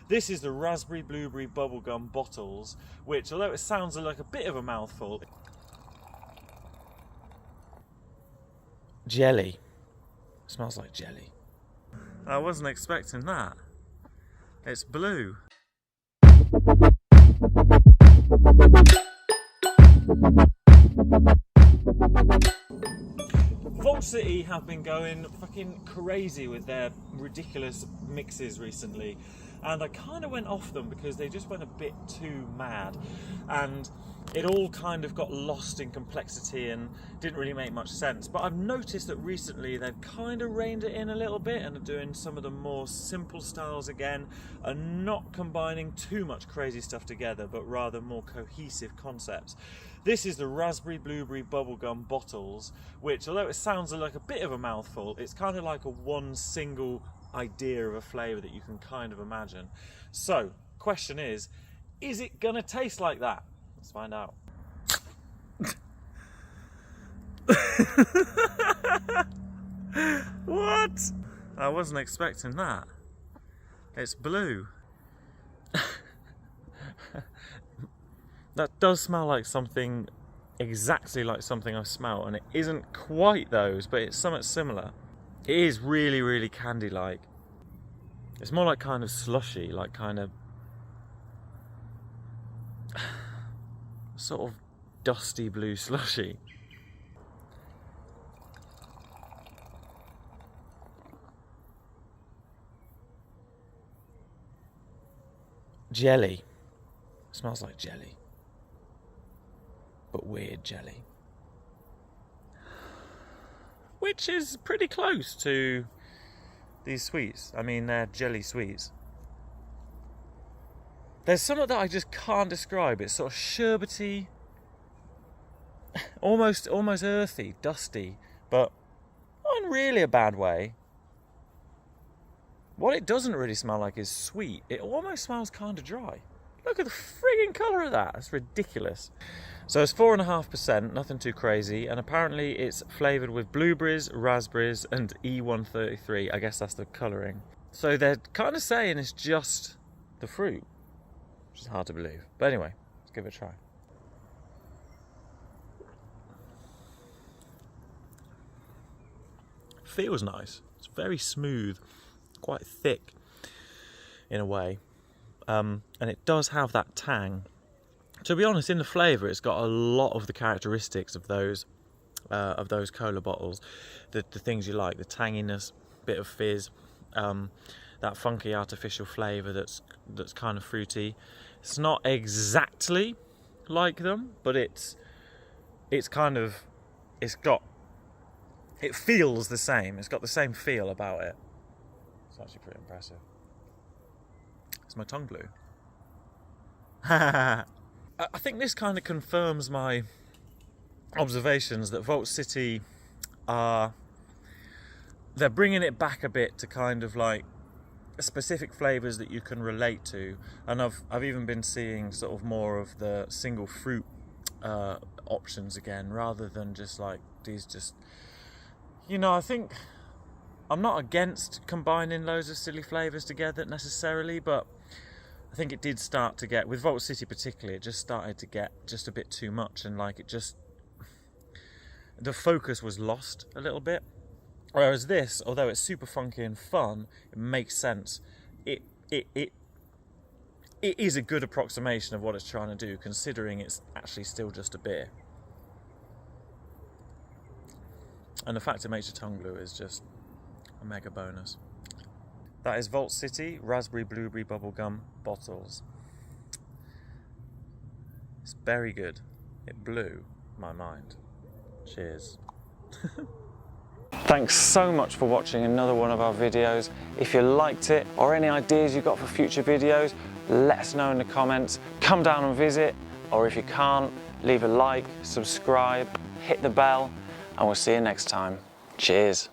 This is the Raspberry Blueberry Bubblegum Bottles, which, although it sounds like a bit of a mouthful... Jelly. It smells like jelly. I wasn't expecting that. It's blue. Vault City have been going fucking crazy with their ridiculous mixes recently, and I kind of went off them because they just went a bit too mad, and it all kind of got lost in complexity and didn't really make much sense. But I've noticed that recently they've kind of reined it in a little bit and are doing some of the more simple styles again, and not combining too much crazy stuff together, but rather more cohesive concepts. This is the Raspberry Blueberry Bubblegum Bottles, which, although it sounds like a bit of a mouthful, it's kind of like a one single idea of a flavour that you can kind of imagine. So, question is it gonna taste like that? Let's find out. What? I wasn't expecting that. It's blue. That does smell like something, exactly like something I smell, and it isn't quite those, but it's something similar. It is really, really candy-like. It's more like kind of slushy, like kind of sort of dusty blue slushy. Jelly. It smells like jelly. But weird jelly. Which is pretty close to these sweets. I mean, they're jelly sweets. There's something that I just can't describe. It's sort of sherbety, almost earthy, dusty, but not in really a bad way. What it doesn't really smell like is sweet. It almost smells kind of dry. Look at the frigging colour of that. It's ridiculous. So it's 4.5%, nothing too crazy, and apparently it's flavoured with blueberries, raspberries, and E133. I guess that's the colouring. So they're kind of saying it's just the fruit, which is hard to believe. But anyway, let's give it a try. Feels nice. It's very smooth, quite thick in a way, and it does have that tang. To be honest, in the flavour, it's got a lot of the characteristics of those cola bottles, the things you like, the tanginess, bit of fizz, that funky artificial flavour that's kind of fruity. It's not exactly like them, but it feels the same. It's got the same feel about it. It's actually pretty impressive. Is my tongue blue? I think this kind of confirms my observations that Vault City they're bringing it back a bit to kind of like specific flavours that you can relate to, and I've even been seeing sort of more of the single fruit options again, rather than just like these just, you know, I think I'm not against combining loads of silly flavours together necessarily, but I think it did start to get, with Vault City particularly, it just started to get just a bit too much, and like the focus was lost a little bit. Whereas this, although it's super funky and fun, it makes sense. It is a good approximation of what it's trying to do, considering it's actually still just a beer. And the fact it makes your tongue blue is just a mega bonus. That is Vault City Raspberry Blueberry Bubblegum Bottles. It's very good. It blew my mind. Cheers. Thanks so much for watching another one of our videos. If you liked it, or any ideas you've got for future videos, let us know in the comments. Come down and visit, or if you can't, leave a like, subscribe, hit the bell, and we'll see you next time. Cheers.